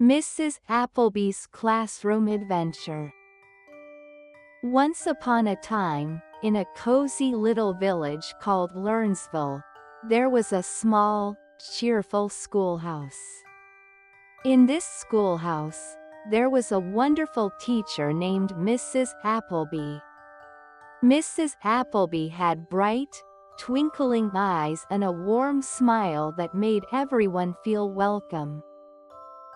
Mrs. Applebee's Classroom Adventure. Once upon a time, in a cozy little village called Lernsville, there was a small, cheerful schoolhouse. In this schoolhouse, there was a wonderful teacher named Mrs. Applebee. Mrs. Applebee had bright, twinkling eyes and a warm smile that made everyone feel welcome.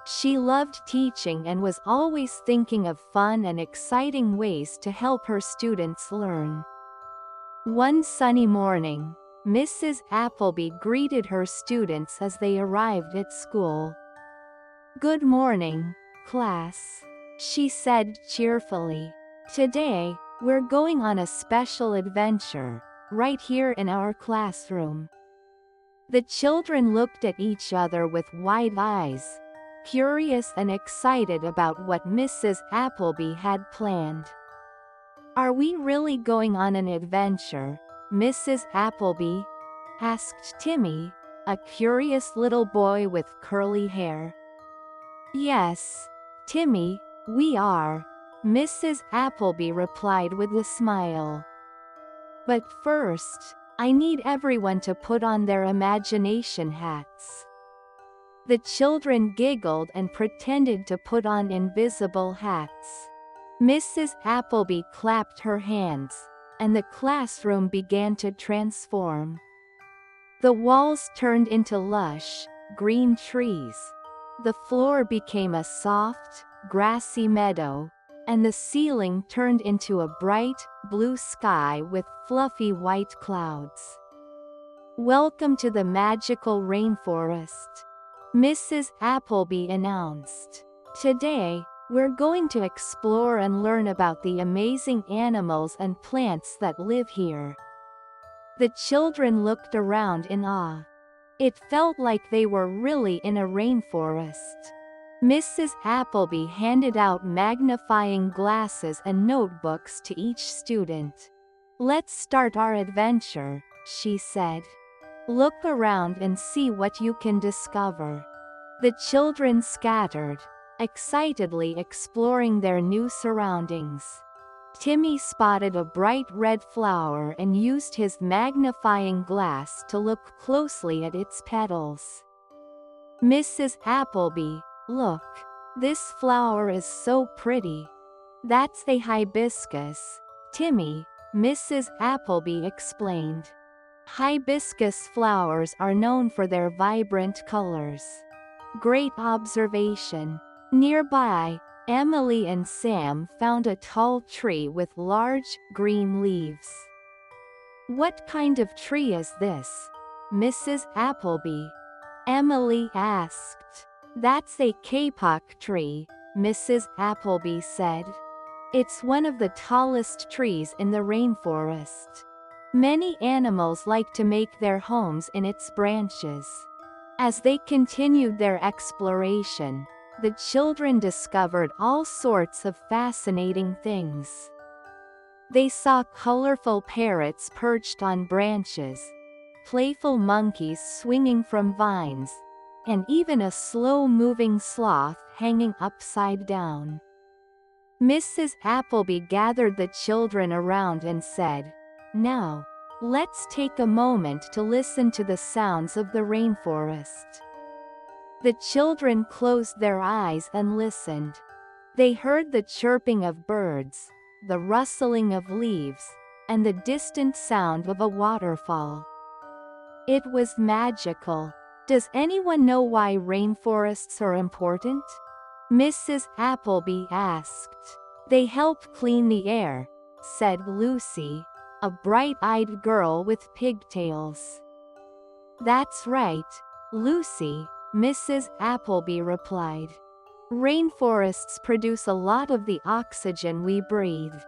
She loved teaching and was always thinking of fun and exciting ways to help her students learn. One sunny morning, Mrs. Applebee greeted her students as they arrived at school. "Good morning, class," she said cheerfully. "Today, we're going on a special adventure, right here in our classroom." The children looked at each other with wide eyes, curious and excited about what Mrs. Applebee had planned. "Are we really going on an adventure, Mrs. Applebee?" asked Timmy, a curious little boy with curly hair. "Yes, Timmy, we are," Mrs. Applebee replied with a smile. "But first, I need everyone to put on their imagination hats." The children giggled and pretended to put on invisible hats. Mrs. Applebee clapped her hands, and the classroom began to transform. The walls turned into lush, green trees. The floor became a soft, grassy meadow, and the ceiling turned into a bright, blue sky with fluffy white clouds. "Welcome to the magical rainforest," Mrs. Applebee announced. "Today, we're going to explore and learn about the amazing animals and plants that live here." The children looked around in awe. It felt like they were really in a rainforest. Mrs. Applebee handed out magnifying glasses and notebooks to each student. "Let's start our adventure," she said. "Look around and see what you can discover." The children scattered, excitedly exploring their new surroundings. Timmy spotted a bright red flower and used his magnifying glass to look closely at its petals. "Mrs. Applebee, look, this flower is so pretty." "That's a hibiscus, Timmy," Mrs. Applebee explained. "Hibiscus flowers are known for their vibrant colors." "Great observation." Nearby, Emily and Sam found a tall tree with large, green leaves. "What kind of tree is this, Mrs. Applebee?" Emily asked. "That's a kapok tree," Mrs. Applebee said. "It's one of the tallest trees in the rainforest. Many animals like to make their homes in its branches." As they continued their exploration, the children discovered all sorts of fascinating things. They saw colorful parrots perched on branches, playful monkeys swinging from vines, and even a slow-moving sloth hanging upside down. Mrs. Applebee gathered the children around and said, "Now, let's take a moment to listen to the sounds of the rainforest." The children closed their eyes and listened. They heard the chirping of birds, the rustling of leaves, and the distant sound of a waterfall. It was magical. "Does anyone know why rainforests are important?" Mrs. Applebee asked. "They help clean the air," said Lucy, a bright-eyed girl with pigtails. "That's right, Lucy," Mrs. Applebee replied. "Rainforests produce a lot of the oxygen we breathe.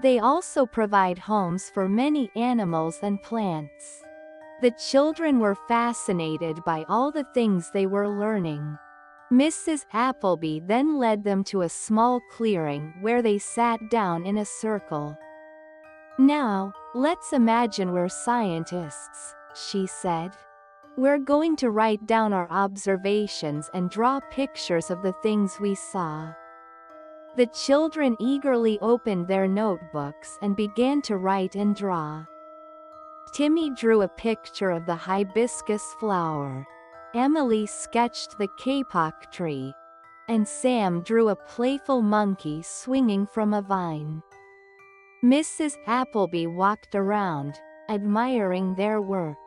They also provide homes for many animals and plants." The children were fascinated by all the things they were learning. Mrs. Applebee then led them to a small clearing where they sat down in a circle. "Now, let's imagine we're scientists," she said. We're going to write down our observations and draw pictures of the things we saw." The children eagerly opened their notebooks and began to write and draw. Timmy drew a picture of the hibiscus flower. Emily sketched the kapok tree. And Sam drew a playful monkey swinging from a vine. Mrs. Applebee walked around, admiring their work.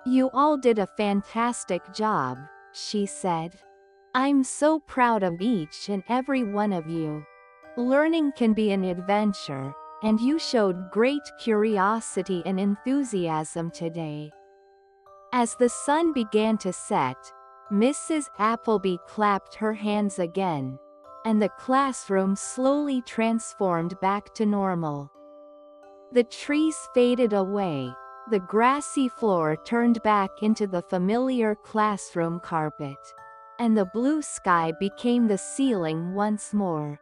"You all did a fantastic job," she said. "I'm so proud of each and every one of you. Learning can be an adventure, and you showed great curiosity and enthusiasm today." As the sun began to set, Mrs. Applebee clapped her hands again, and the classroom slowly transformed back to normal. The trees faded away, the grassy floor turned back into the familiar classroom carpet, and the blue sky became the ceiling once more.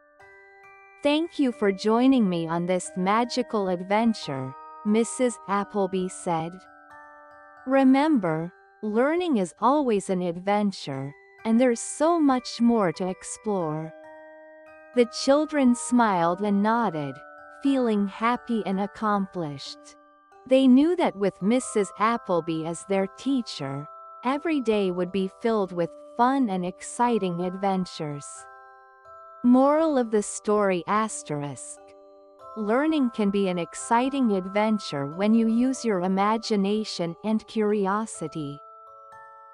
"Thank you for joining me on this magical adventure," Mrs. Applebee said. "Remember, learning is always an adventure, and there's so much more to explore." The children smiled and nodded, feeling happy and accomplished. They knew that with Mrs. Applebee as their teacher, every day would be filled with fun and exciting adventures. Moral of the story **. Learning can be an exciting adventure when you use your imagination and curiosity.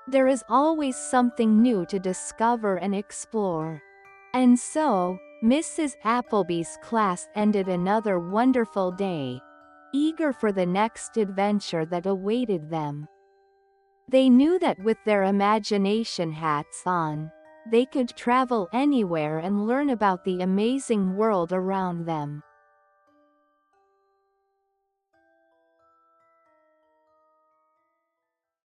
There is always something new to discover and explore. And so, Mrs. Applebee's class ended another wonderful day, eager for the next adventure that awaited them. They knew that with their imagination hats on, they could travel anywhere and learn about the amazing world around them.